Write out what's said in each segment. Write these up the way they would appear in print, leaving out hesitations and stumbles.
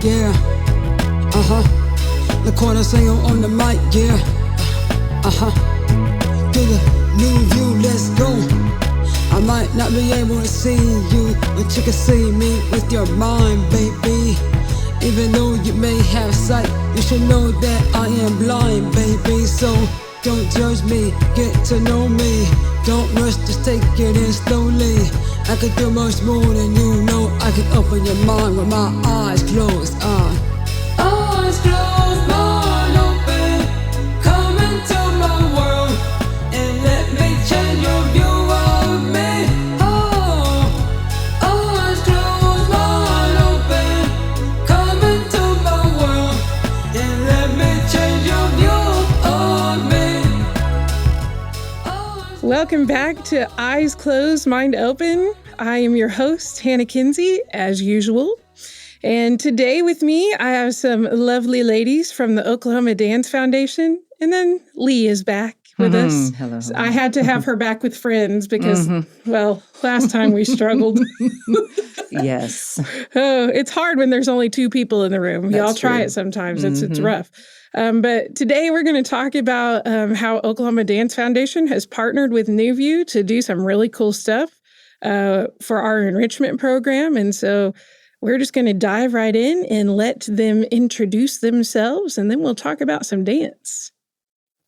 yeah. The corner singer on the mic, yeah. To the new view, let's go. I might not be able to see you, but you can see me with your mind, baby. Even though you may have sight, you should know that I am blind, baby. So don't judge me, get to know me. Don't rush, just take it in slowly. I could do much more than you know. I can open your mind with my eyes closed. Eyes closed, mind open. Come into my world and let me change your view of me. Oh, eyes closed, mind open. Come into my world and let me change your view of me. Welcome back to Eyes Closed, Mind Open. I am your host, Hannah Kinsey, as usual. And today with me, I have some lovely ladies from the Oklahoma Dance Foundation. And then Lee is back with us. Hello. So I had to have her back with friends because, well, last time we struggled. Yes. Oh, it's hard when there's only two people in the room. Y'all try it sometimes. It's rough. But today we're going to talk about how Oklahoma Dance Foundation has partnered with NewView to do some really cool stuff for our enrichment program. And so we're just going to dive right in and let them introduce themselves, and then we'll talk about some dance.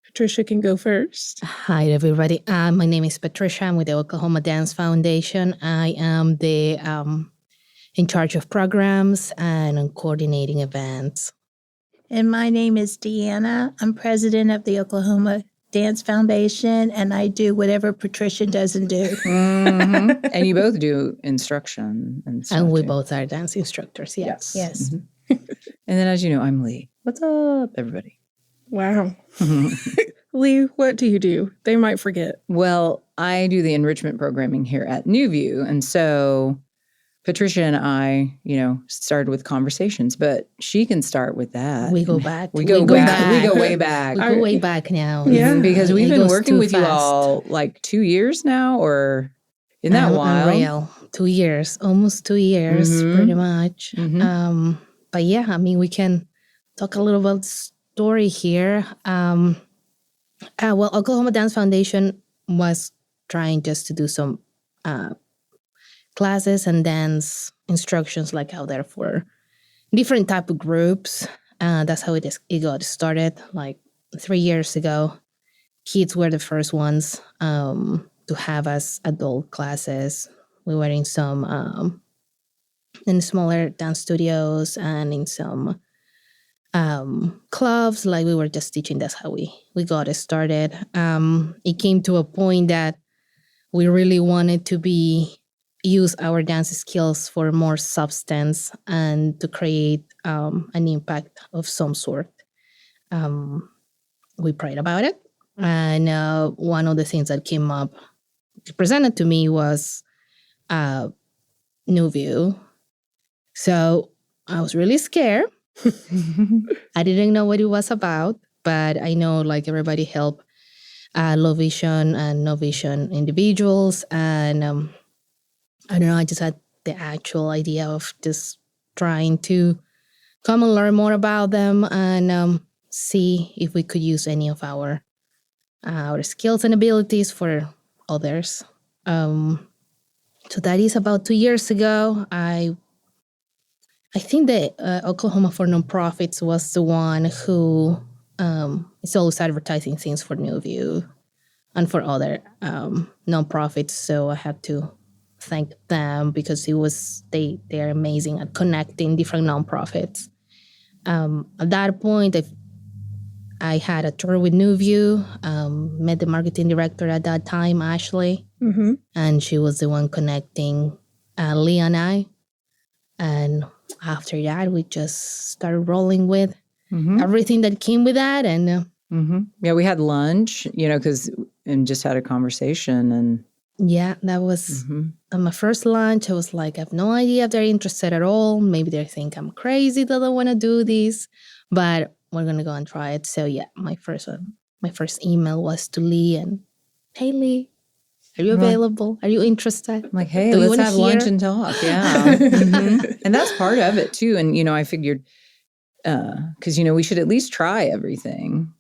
Patricia can go first. Hi, everybody. My name is Patricia. I'm with the Oklahoma Dance Foundation. I am the in charge of programs and coordinating events. And my name is Deanna. I'm president of the Oklahoma Dance Foundation, and I do whatever Patricia doesn't do. And you both do instruction. And we both are dance instructors, yes. Yes. And then, as you know, I'm Lee. What's up, everybody? Wow. Lee, what do you do? They might forget. Well, I do the enrichment programming here at NewView. And so Patricia and I, started with conversations, but she can start with that. We go back. We go way back. We go way back now. Yeah. Because we've been working with you fast. all like 2 years now, or in that while. Unreal. 2 years, almost 2 years, pretty much. But yeah, I mean, we can talk a little about the story here. Well, Oklahoma Dance Foundation was trying just to do some classes and dance instructions like out there for different type of groups. That's how it got started like 3 years ago. Kids were the first ones to have as adult classes. We were in some in smaller dance studios and in some clubs, like we were just teaching. That's how we got it started. It came to a point that we really wanted to use our dance skills for more substance and to create an impact of some sort. We prayed about it. And one of the things that came up, presented to me, was NewView. So I was really scared. I didn't know what it was about, but I know like everybody help low vision and no vision individuals. And I don't know, I just had the actual idea of just trying to come and learn more about them and see if we could use any of our skills and abilities for others. So that is about 2 years ago. I think that Oklahoma for Nonprofits was the one who is always advertising things for NewView and for other nonprofits. So I had to thank them because they are amazing at connecting different nonprofits. At that point, I had a tour with NewView, met the marketing director at that time, Ashley, and she was the one connecting Lee and I. And after that, we just started rolling with everything that came with that. And yeah, we had lunch, and just had a conversation. And yeah, that was my first lunch. I was like, I have no idea if they're interested at all. Maybe they think I'm crazy that I want to do this, but we're gonna go and try it. So yeah, my first email was to Lee, and hey Lee, Are you available? Are you interested? I'm like, hey, Do you let's wanna have lunch hear?" and talk. Yeah. And that's part of it too. And, I figured, because, we should at least try everything.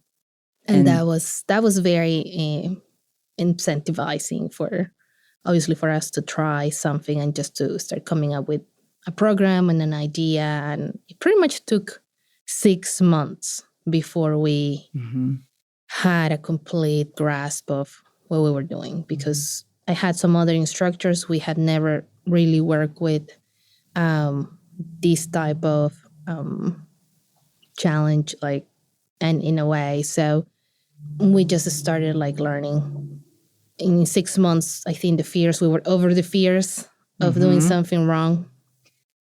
And that was very incentivizing obviously for us to try something and just to start coming up with a program and an idea. And it pretty much took 6 months before we had a complete grasp of what we were doing, because I had some other instructors. We had never really worked with this type of challenge, like, and in a way. So we just started like learning. In 6 months, I think we were over the fears of doing something wrong.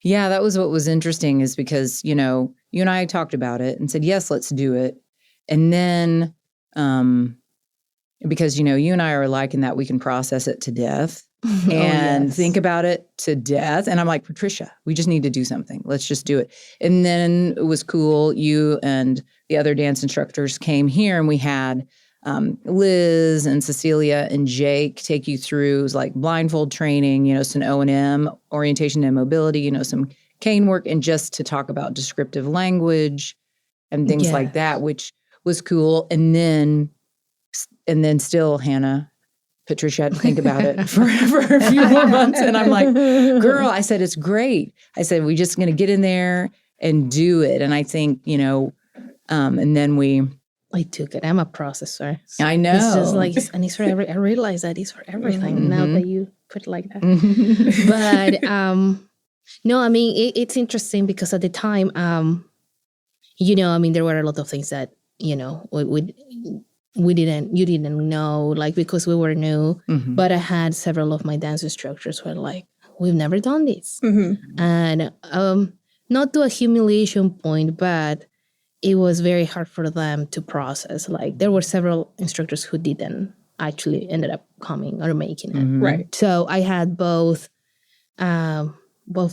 Yeah, that was what was interesting, is because, you and I talked about it and said, yes, let's do it. And then, because, you and I are alike in that we can process it to death and think about it to death. And I'm like, Patricia, we just need to do something. Let's just do it. And then it was cool. You and the other dance instructors came here, and we had Liz and Cecilia and Jake take you through like blindfold training, some O&M, orientation and mobility, some cane work, and just to talk about descriptive language and things like that, which was cool. And then still, Patricia had to think about it for a few more months. And I'm like, girl, I said, it's great. I said, we're just going to get in there and do it. And I think, and then I took it. I'm a processor. So I know. It's just like, and it's for I realize that it's for everything now that you put it like that. But no, I mean, it's interesting because at the time, there were a lot of things that, you didn't know, like, because we were new. But I had several of my dance instructors who were like, we've never done this. And not to a humiliation point, but it was very hard for them to process. Like, there were several instructors who didn't actually ended up coming or making it. Right. So I had both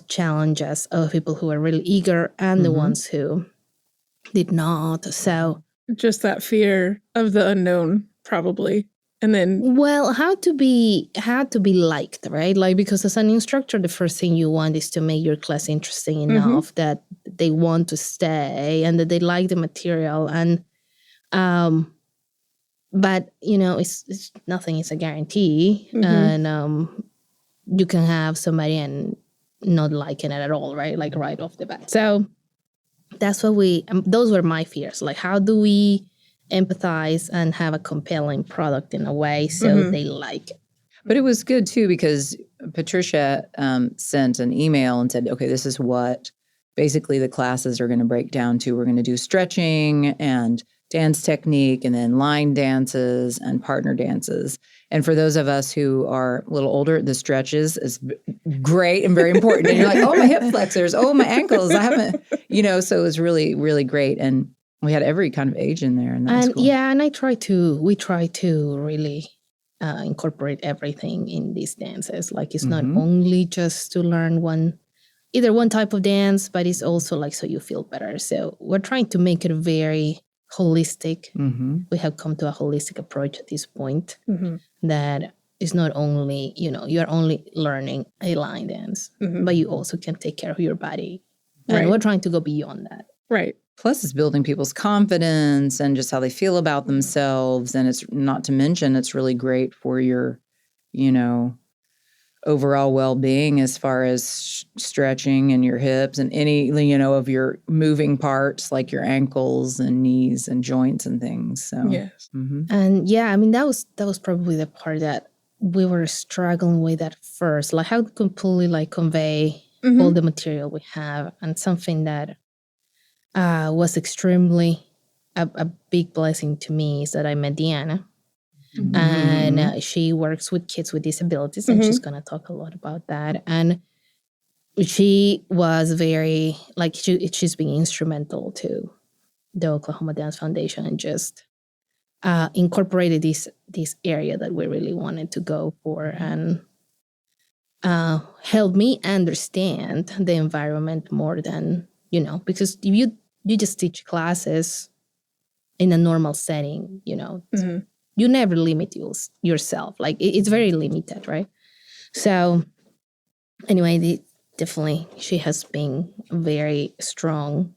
challenges of people who were really eager and the ones who did not. So just that fear of the unknown, probably. And then, well, how to be liked, right? Like, because as an instructor, the first thing you want is to make your class interesting enough that they want to stay and that they like the material. And, but it's nothing is a guarantee, and you can have somebody and not liking it at all, right? Like right off the bat. So that's what those were my fears. Like, how do we empathize and have a compelling product in a way so they like it? But it was good too, because Patricia sent an email and said, okay, this is what basically the classes are going to break down to. We're going to do stretching and dance technique, and then line dances and partner dances. And for those of us who are a little older, the stretches is great and very important. And you're like, oh, my hip flexors, oh, my ankles. I haven't, so it was really, really great. And we had every kind of age in there. And that was cool. Yeah, and we try to really incorporate everything in these dances. Like, it's not only just to learn one type of dance, but it's also like so you feel better. So we're trying to make it very holistic. We have come to a holistic approach at this point that is not only, you're only learning a line dance, but you also can take care of your body. And we're trying to go beyond that. right. Plus, it's building people's confidence and just how they feel about themselves. And it's not to mention, it's really great for your, overall well-being as far as stretching and your hips and any, of your moving parts like your ankles and knees and joints and things. So, Yes. And yeah, I mean, that was probably the part that we were struggling with at first, like how to completely like convey all the material we have. And something that was extremely a big blessing to me is that I met Deanna. And she works with kids with disabilities, and she's going to talk a lot about that. And she was very, like, she's been instrumental to the Oklahoma Dance Foundation and just incorporated this area that we really wanted to go for, and helped me understand the environment more than, because if you just teach classes in a normal setting, you never limit yourself. Like it's very limited, right? So anyway, definitely she has been very strong,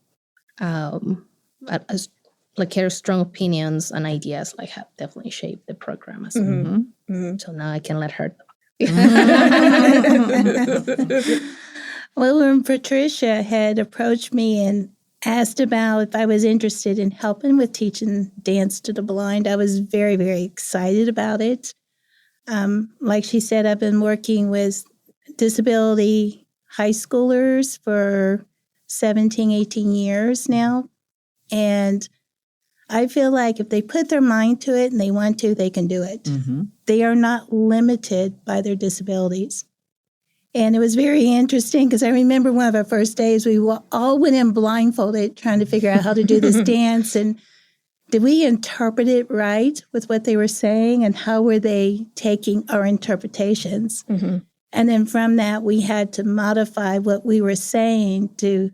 like her strong opinions and ideas like have definitely shaped the program as well. So now I can let her talk. Well, when Patricia had approached me and asked about if I was interested in helping with teaching dance to the blind, I was very, very excited about it. Like she said, I've been working with disability high schoolers for 17, 18 years now. And I feel like if they put their mind to it and they want to, they can do it. They are not limited by their disabilities. And it was very interesting because I remember one of our first days, we all went in blindfolded trying to figure out how to do this dance. And did we interpret it right with what they were saying? And how were they taking our interpretations? And then from that, we had to modify what we were saying to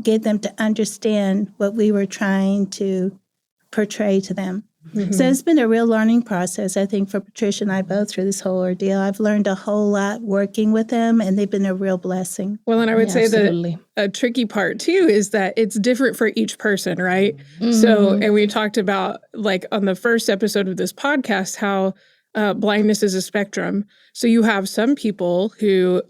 get them to understand what we were trying to portray to them. So it's been a real learning process, I think, for Patricia and I both through this whole ordeal. I've learned a whole lot working with them, and they've been a real blessing. Well, and I would say that a tricky part, too, is that it's different for each person, right? So, and we talked about, like, on the first episode of this podcast, how blindness is a spectrum. So you have some people who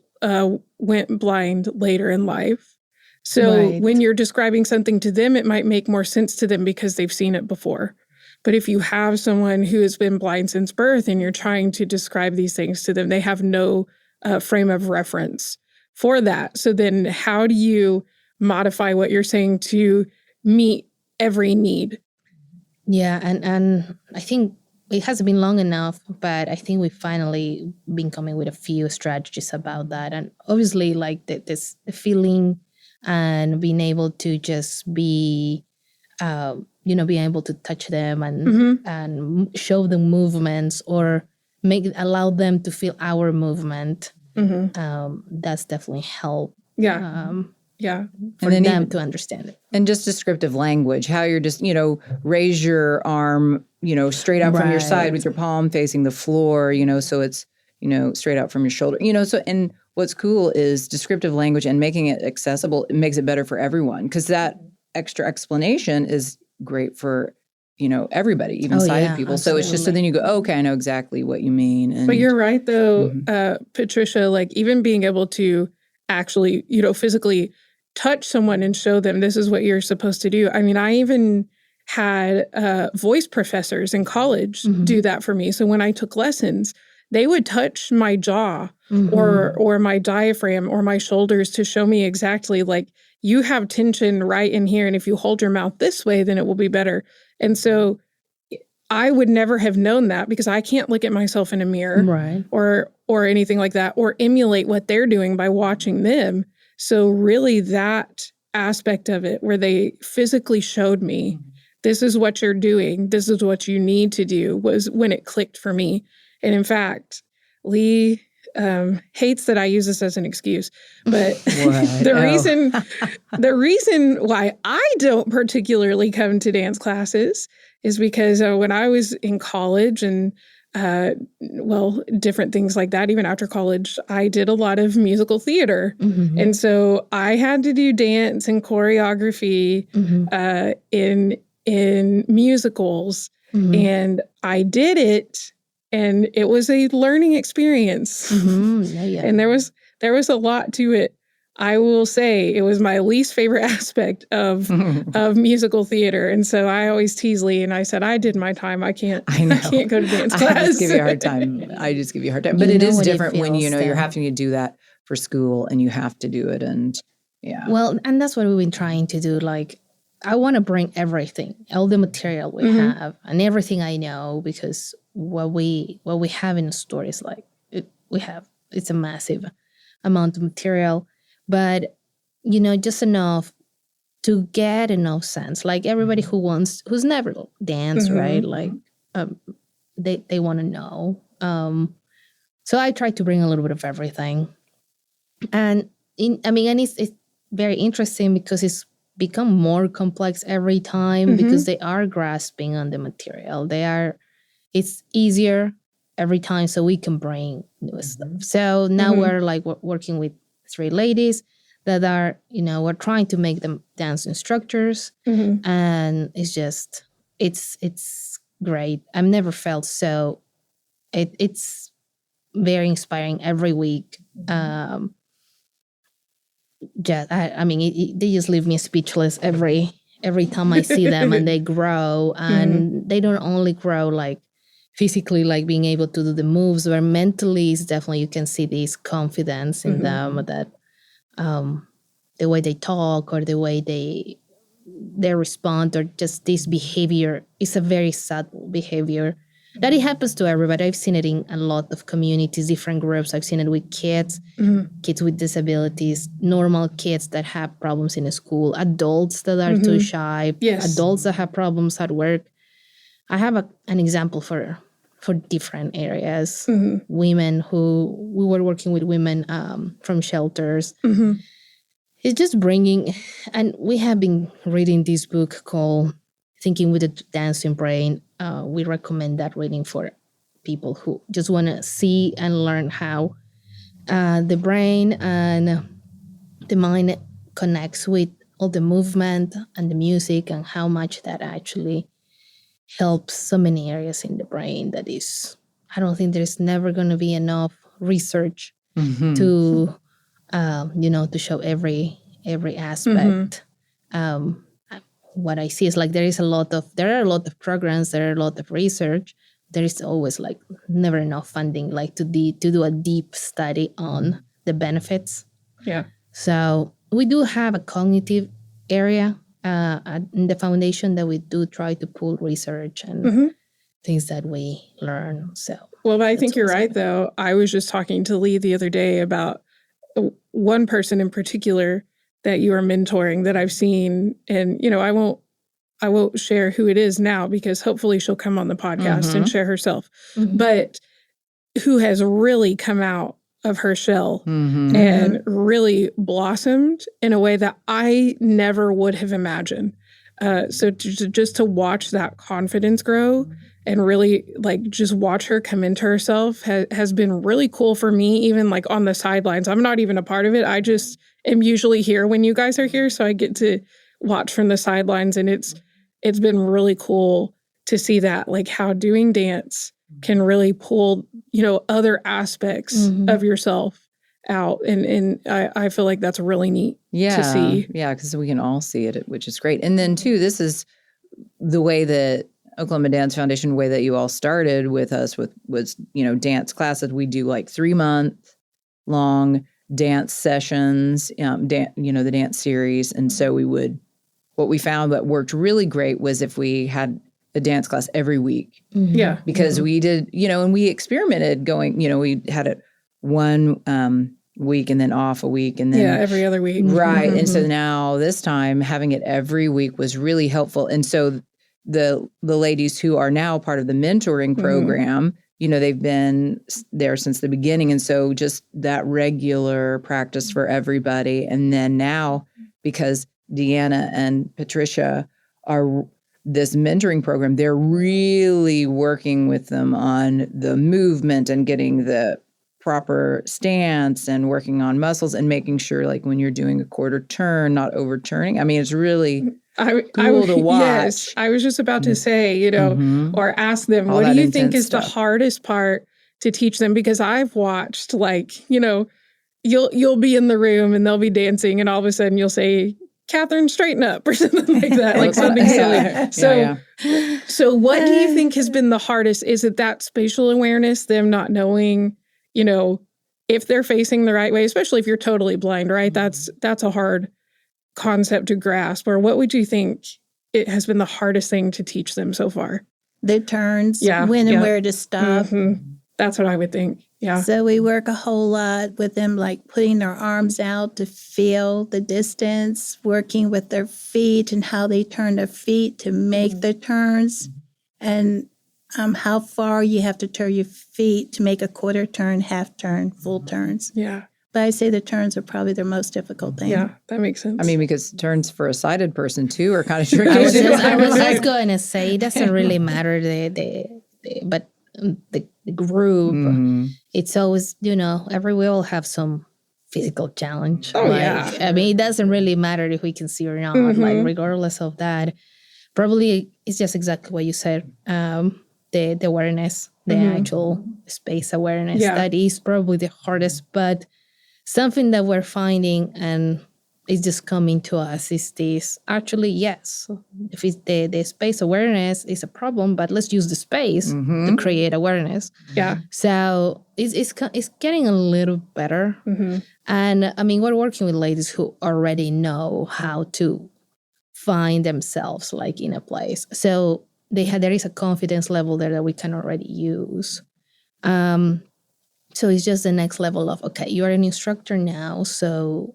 went blind later in life. So when you're describing something to them, it might make more sense to them because they've seen it before. But if you have someone who has been blind since birth and you're trying to describe these things to them, they have no frame of reference for that. So then how do you modify what you're saying to meet every need? Yeah, and I think it hasn't been long enough, but I think we've finally been coming with a few strategies about that. And obviously, like this feeling and being able to just be being able to touch them and show them movements or allow them to feel our movement. That's definitely helped. For them to understand it. And just descriptive language, how you're just, raise your arm, straight out from your side with your palm facing the floor, so it's, straight out from your shoulder, so, and what's cool is descriptive language and making it accessible. It makes it better for everyone because that extra explanation is great for, everybody, even sighted people. Absolutely. So it's just, so then you go, okay, I know exactly what you mean. And, but you're right though, Patricia, like even being able to actually, physically touch someone and show them this is what you're supposed to do. I mean, I even had voice professors in college do that for me. So when I took lessons, they would touch my jaw or my diaphragm or my shoulders to show me exactly like you have tension right in here. And if you hold your mouth this way, then it will be better. And so I would never have known that because I can't look at myself in a mirror or anything like that or emulate what they're doing by watching them. So really that aspect of it where they physically showed me, this is what you're doing, this is what you need to do, was when it clicked for me. And in fact, Lee hates that I use this as an excuse, but the reason why I don't particularly come to dance classes is because when I was in college and different things like that, even after college, I did a lot of musical theater. And so I had to do dance and choreography in musicals. And I did it. And it was a learning experience. And there was a lot to it. I will say it was my least favorite aspect of musical theater. And so I always tease Lee and I said, I did my time. I can't go to dance class. I just give you a hard time. But it is different when, you're having to do that for school and you have to do it. And Well, and that's what we've been trying to do. Like, I want to bring everything, all the material we have and everything I know, because what we have in the store is like, it's a massive amount of material, but, just enough to get enough sense. Like everybody who's never danced, right? Like, they want to know. So I try to bring a little bit of everything. And it's very interesting because it's become more complex every time because they are grasping on the material. They are it's easier every time, so we can bring new stuff. So now we're like working with 3 ladies that are, we're trying to make them dance instructors, and it's great. I've never felt so. It's very inspiring every week. They just leave me speechless every time I see them, and they grow, and they don't only grow like physically, like being able to do the moves, but mentally, it's definitely, you can see this confidence in them, that the way they talk or the way they respond, or just this behavior is a very subtle behavior that it happens to everybody. I've seen it in a lot of communities, different groups. I've seen it with kids, kids with disabilities, normal kids that have problems in school, adults that are too shy, adults that have problems at work. I have an example for different areas. Women we were working with women from shelters. It's just bringing, and we have been reading this book called Thinking with a Dancing Brain. We recommend that reading for people who just want to see and learn how the brain and the mind connects with all the movement and the music, and how much that actually helps so many areas in the brain. That is, I don't think there's never going to be enough research to to show every aspect. What I see is like there are a lot of programs, there are a lot of research. There is always like never enough funding, like to do a deep study on the benefits. Yeah. So we do have a cognitive area in the foundation that we do try to pull research and things that we learn. So well, but I think you're right, though. I was just talking to Lee the other day about one person in particular that you are mentoring that I've seen, and I won't share who it is now, because hopefully she'll come on the podcast and share herself, but who has really come out of her shell and really blossomed in a way that I never would have imagined. So just to watch that confidence grow and really like just watch her come into herself has been really cool for me, even like on the sidelines. I'm not even a part of it. I just am usually here when you guys are here, so I get to watch from the sidelines, and it's been really cool to see that, like how doing dance can really pull, other aspects of yourself out. And I feel like that's really neat to see. Yeah, because we can all see it, which is great. And then too, this is the way that Oklahoma Dance Foundation, the way that you all started with us was, dance classes. We do like 3-month long dance sessions, the dance series. And so what we found that worked really great was if we had a dance class every week. Yeah. Because we did, and we experimented going, we had it one week and then off a week and then every other week. Right. And so now this time having it every week was really helpful. And so the ladies who are now part of the mentoring program, they've been there since the beginning. And so just that regular practice for everybody. And then now, because Deanna and Patricia are this mentoring program, they're really working with them on the movement and getting the proper stance and working on muscles and making sure, like when you're doing a quarter turn, not overturning. I mean, it's really cool to watch. Yes, I was just about to say, or ask them, what do you think is the hardest part to teach them? Because I've watched, like, you'll be in the room and they'll be dancing, and all of a sudden you'll say, Catherine, straighten up, or something like that, like something silly. So what do you think has been the hardest? Is it that spatial awareness, them not knowing, if they're facing the right way, especially if you're totally blind, right? That's a hard concept to grasp. Or what would you think it has been the hardest thing to teach them so far? The turns, when and where to stop. That's what I would think. Yeah. So we work a whole lot with them, like putting their arms out to feel the distance, working with their feet and how they turn their feet to make the turns, and how far you have to turn your feet to make a quarter turn, half turn, full turns. Yeah. But I say the turns are probably their most difficult thing. Yeah, that makes sense. I mean, because turns for a sighted person too are kind of tricky. I was just going to say, it doesn't really matter the but the group, it's always, we all have some physical challenge. Oh, yeah. I mean, it doesn't really matter if we can see or not, like regardless of that. Probably it's just exactly what you said. The awareness, the actual space awareness, that is probably the hardest, but something that we're finding and it's just coming to us is this, actually, yes, if it's the space awareness is a problem, but let's use the space to create awareness. Yeah. So it's getting a little better. And I mean, we're working with ladies who already know how to find themselves like in a place. So there is a confidence level there that we can already use. So it's just the next level of, okay, you're an instructor now, so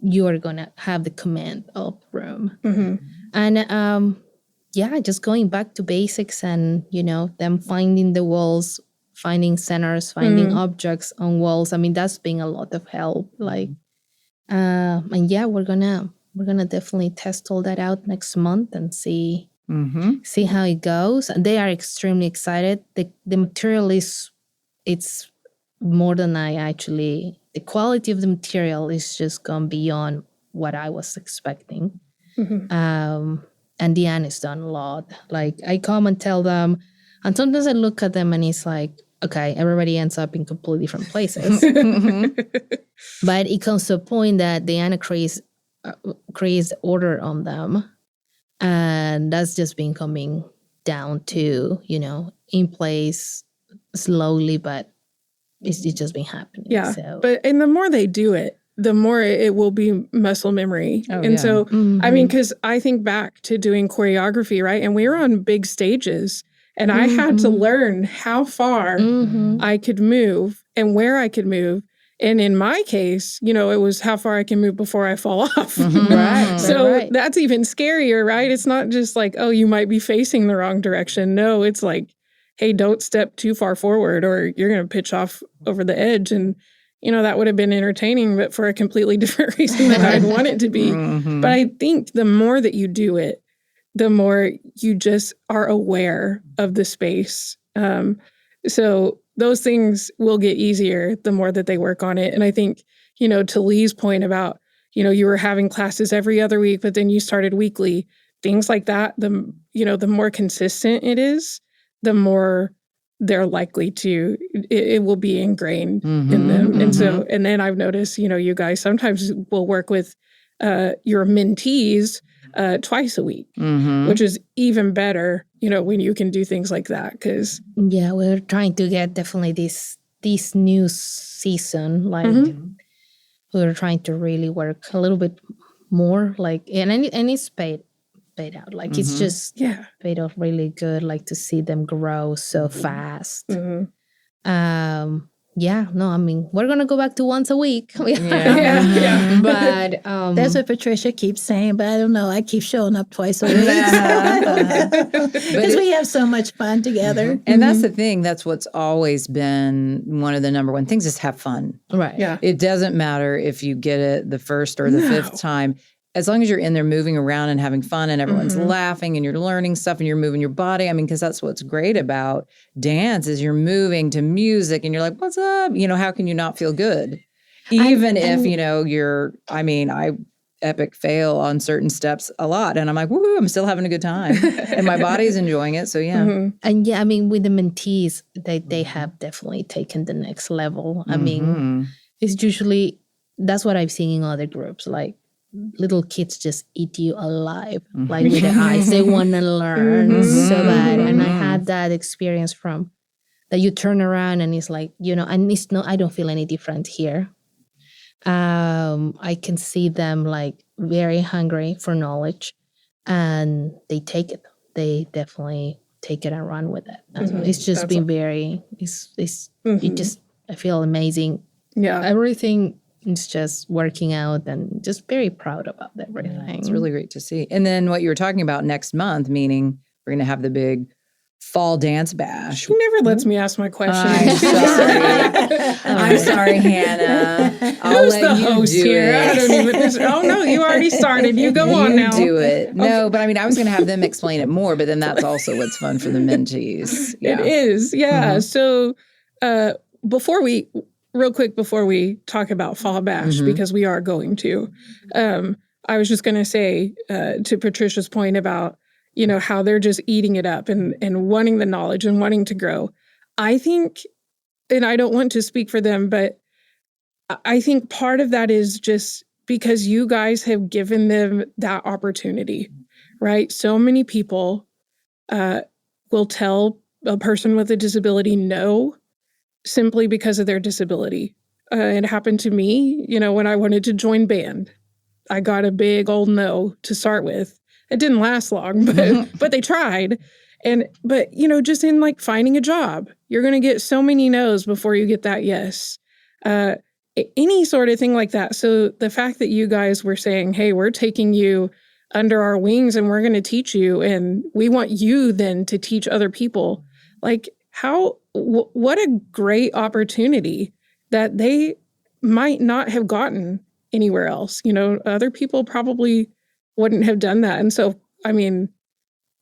you are going to have the command of the room. And just going back to basics and, them finding the walls, finding centers, finding objects on walls. I mean, that's been a lot of help. Like, and yeah, we're gonna definitely test all that out next month and see how it goes. And they are extremely excited. The material it's more than the quality of the material is just gone beyond what I was expecting. And Deanne has done a lot. Like, I come and tell them, and sometimes I look at them and it's like, okay, everybody ends up in completely different places. But it comes to a point that Deanna creates order on them. And that's just been coming down to, in place slowly, but it's just been happening. Yeah. So. And the more they do it, the more it will be muscle memory. So, I mean, because I think back to doing choreography, right? And we were on big stages. And I had to learn how far I could move and where I could move. And in my case, it was how far I can move before I fall off. Right. So that's even scarier, right? It's not just like, oh, you might be facing the wrong direction. No, it's like, hey, don't step too far forward or you're going to pitch off over the edge. And, that would have been entertaining, but for a completely different reason than I'd want it to be. But I think the more that you do it, the more you just are aware of the space. So those things will get easier the more that they work on it. And I think, to Lee's point about, you were having classes every other week, but then you started weekly, things like that, the more consistent it is, the more they're likely to, it will be ingrained in them. And so, and then I've noticed, you guys sometimes will work with your mentees twice a week, which is even better, when you can do things like that. Because we're trying to get definitely this new season, like we're trying to really work a little bit more, like, and it's paid out, like it's just paid off really good, like to see them grow so fast. I mean, we're going to go back to once a week. But that's what Patricia keeps saying, but I don't know. I keep showing up twice a week. Because we have so much fun together. And that's the thing. That's what's always been one of the number one things is have fun. Right. Yeah. It doesn't matter if you get it the first or the fifth time. As long as you're in there moving around and having fun and everyone's laughing and you're learning stuff and you're moving your body. I mean, because that's what's great about dance is you're moving to music and you're like, what's up? How can you not feel good? Even if, I epic fail on certain steps a lot. And I'm like, woohoo, I'm still having a good time. And my body's enjoying it. So, yeah. And I mean, with the mentees, they have definitely taken the next level. I mean, it's usually, that's what I've seen in other groups, like, little kids just eat you alive, like with their eyes. They want to learn so bad. And I had that experience from that you turn around and it's like, and it's no, I don't feel any different here. I can see them like very hungry for knowledge and they take it. They definitely take it and run with it. It's just been very, it just, I feel amazing. Yeah. Everything. It's just working out and just very proud about everything. It's really great to see. And then what you were talking about next month, meaning we're going to have the big Fall Dance Bash. She never lets me ask my question. I'm sorry. I'm sorry, Hannah. I'll Who's let the you host do here? it. I don't even. Oh no, you already started. You go on You now. do it. No, but I mean, I was going to have them explain it more, but then that's also what's fun for the mentees. It is, yeah. So real quick before we talk about Fall Bash, because we are going to, I was just going to say to Patricia's point about, how they're just eating it up and wanting the knowledge and wanting to grow. I think, and I don't want to speak for them, but I think part of that is just because you guys have given them that opportunity, right? So many people will tell a person with a disability no simply because of their disability. It happened to me, when I wanted to join band. I got a big old no to start with. It didn't last long, but they tried. But just in like finding a job, you're going to get so many no's before you get that yes. Any sort of thing like that. So the fact that you guys were saying, hey, we're taking you under our wings and we're going to teach you, and we want you then to teach other people, like what a great opportunity that they might not have gotten anywhere else. Other people probably wouldn't have done that. And so, I mean,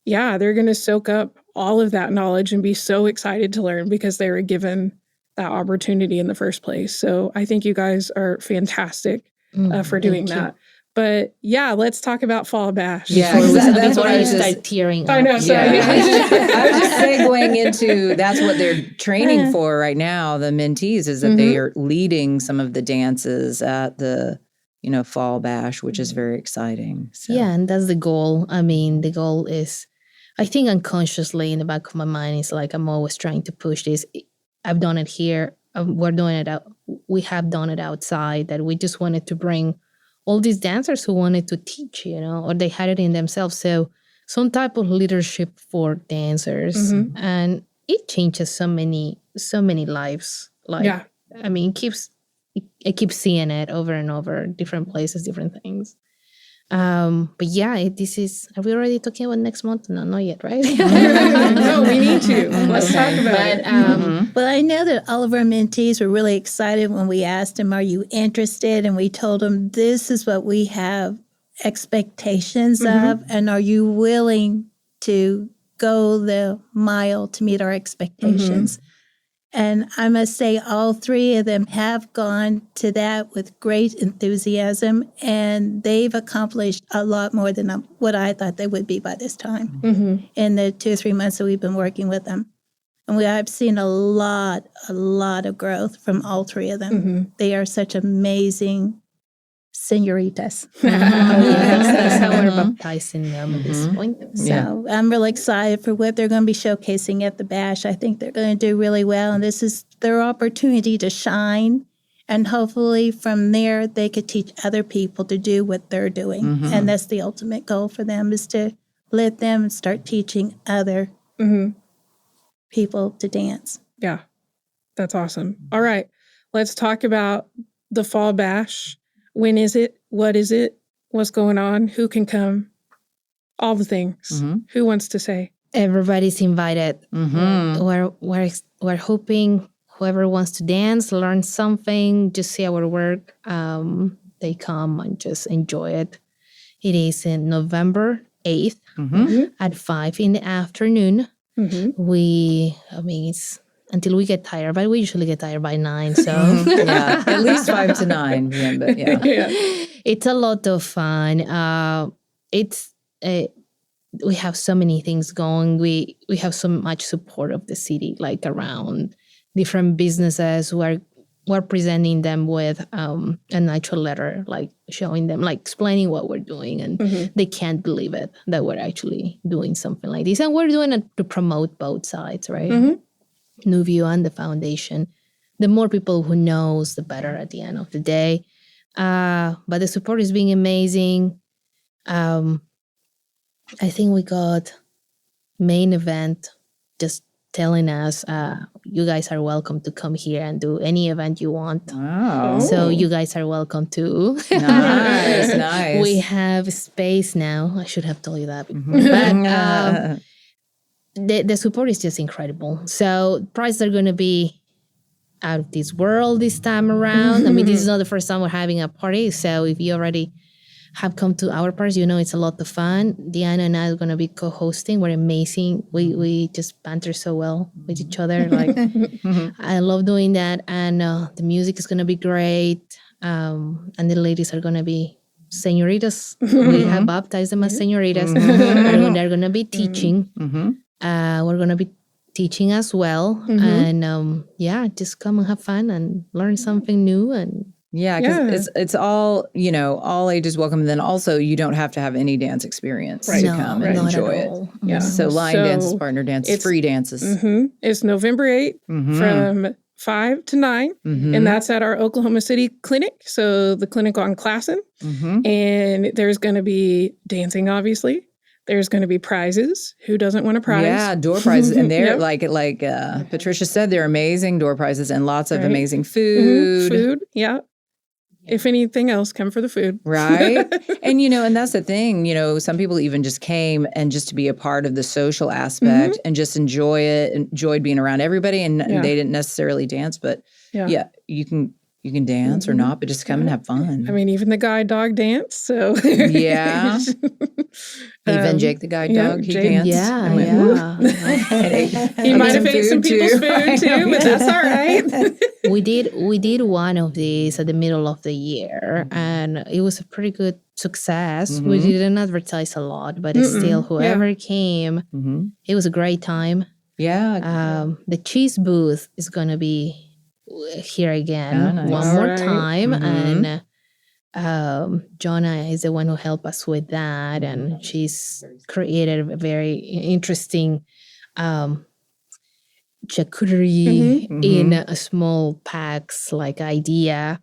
yeah, they're going to soak up all of that knowledge and be so excited to learn because they were given that opportunity in the first place. So I think you guys are fantastic for doing that. But yeah, let's talk about Fall Bash. Yeah, that's what I was start tearing up. I know. Sorry. Yeah. I was just segueing into that's what they're training for right now. The mentees is that they are leading some of the dances at the Fall Bash, which is very exciting. So. Yeah, and that's the goal. I mean, the goal is, I think unconsciously in the back of my mind, is like I'm always trying to push this. I've done it here. We're doing it out. We have done it outside. That we just wanted to bring all these dancers who wanted to teach, or they had it in themselves. So some type of leadership for dancers, and it changes so many lives. Like, yeah. I mean, I keep seeing it over and over, different places, different things. But yeah, this is. Are we already talking about next month? No, not yet, right? No, we need to. Let's talk about it. Well, I know that all of our mentees were really excited when we asked them, "Are you interested?" And we told them, "This is what we have expectations of, and are you willing to go the mile to meet our expectations?" And I must say, all three of them have gone to that with great enthusiasm, and they've accomplished a lot more than what I thought they would be by this time in the 2 or 3 months that we've been working with them. And I've seen a lot of growth from all three of them. They are such amazing senoritas. That's how we're baptizing them at this point. So I'm really excited for what they're going to be showcasing at the Bash. I think they're going to do really well, and this is their opportunity to shine. And hopefully from there, they could teach other people to do what they're doing. And that's the ultimate goal for them, is to let them start teaching other people to dance. Yeah, that's awesome. All right, let's talk about the Fall Bash. When is it? What is it? What's going on? Who can come? All the things. Who wants to say? Everybody's invited. We're hoping whoever wants to dance, learn something, just see our work, they come and just enjoy it. It is in November 8th at 5 in the afternoon. It's until we get tired, but we usually get tired by 9. So at least 5 to 9. But it's a lot of fun. We have so many things going. We have so much support of the city, like around different businesses who are presenting them with a natural letter, like showing them, like explaining what we're doing, and they can't believe it that we're actually doing something like this, and we're doing it to promote both sides, right? NewView and the foundation. The more people who knows, the better at the end of the day. But the support is being amazing. I think we got main event just telling us, you guys are welcome to come here and do any event you want. Wow. So you guys are welcome to. Nice. We have space now. I should have told you that before. But the support is just incredible. So prices are going to be out of this world this time around. I mean, this is not the first time we're having a party. So if you already have come to our parties, you know it's a lot of fun. Diana and I are going to be co-hosting. We're amazing. We just banter so well with each other. Like, I love doing that. And the music is going to be great. And the ladies are going to be senoritas. We have baptized them as senoritas. And they're going to be teaching. We're going to be teaching as well. And just come and have fun and learn something new. And because it's all, all ages welcome. And then also you don't have to have any dance experience to come and enjoy it. Yeah. So line dances, partner dances, free dances. It's November 8th from 5 to 9. And that's at our Oklahoma City clinic. So the clinic on Classen. And there's going to be dancing, obviously. There's going to be prizes. Who doesn't want a prize? Yeah, door prizes. And they're like Patricia said, they're amazing door prizes and lots of amazing food. Food, yeah. If anything else, come for the food. Right. And, and that's the thing, some people even just came and just to be a part of the social aspect and just enjoy it, enjoyed being around everybody. And they didn't necessarily dance, but you can dance or not, but just come and have fun. I mean, even the guide dog dance. So yeah. Even Jake the guide dog, he danced. Yeah. He might have ate some people's food too, but that's all right. We did one of these at the middle of the year, and it was a pretty good success. We didn't advertise a lot, but still, whoever came, it was a great time. Yeah. The cheese booth is going to be here again one more time, and Jonah is the one who helped us with that, and she's created a very interesting charcuterie in a small packs idea.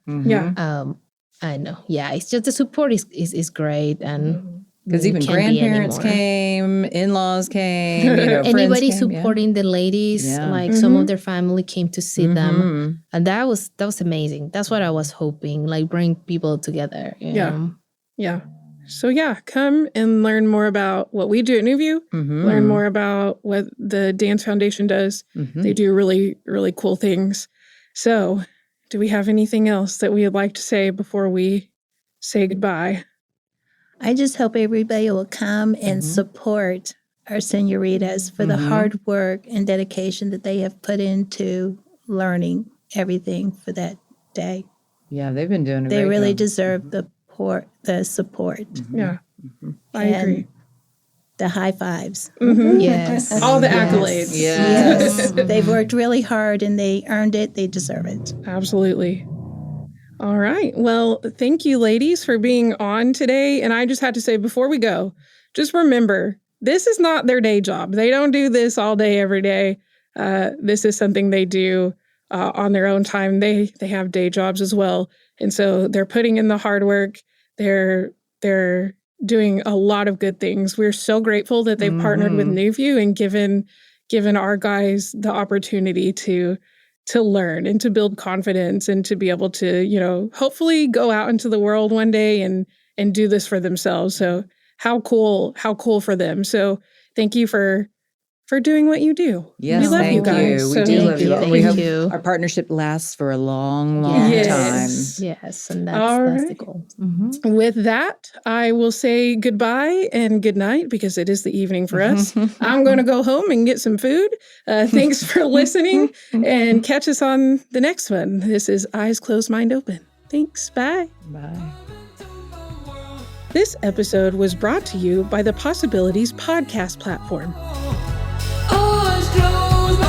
I know. Yeah, it's just the support is great, and because even grandparents came, in-laws came, anybody friends came, supporting the ladies, some of their family came to see them, and that was amazing. That's what I was hoping, bring people together. Yeah. So come and learn more about what we do at NewView. Learn more about what the Dance Foundation does. They do really, really cool things. So, do we have anything else that we would like to say before we say goodbye? I just hope everybody will come and support our senoritas for the hard work and dedication that they have put into learning everything for that day. Yeah, they've been doing a They great really job. deserve the support. Yeah, I agree. The high fives. Yes. All the accolades. Yes. They've worked really hard and they earned it. They deserve it. Absolutely. All right. Well, thank you, ladies, for being on today. And I just had to say before we go, just remember, this is not their day job. They don't do this all day, every day. This is something they do on their own time. They have day jobs as well. And so they're putting in the hard work. They're doing a lot of good things. We're so grateful that they've partnered with NewView and given our guys the opportunity to learn and to build confidence and to be able to, hopefully go out into the world one day and do this for themselves. So how cool for them. So thank you for doing what you do. Yes, we love thank you guys. you. So We do love you. Thank We hope you. our partnership lasts for a long, long time. Yes, and All that's the right. goal. With that, I will say goodbye and good night because it is the evening for us. I'm going to go home and get some food. Thanks for listening and catch us on the next one. This is Eyes Closed, Mind Open. Thanks. Bye. Bye. This episode was brought to you by the Possibilities podcast platform. Eyes closed,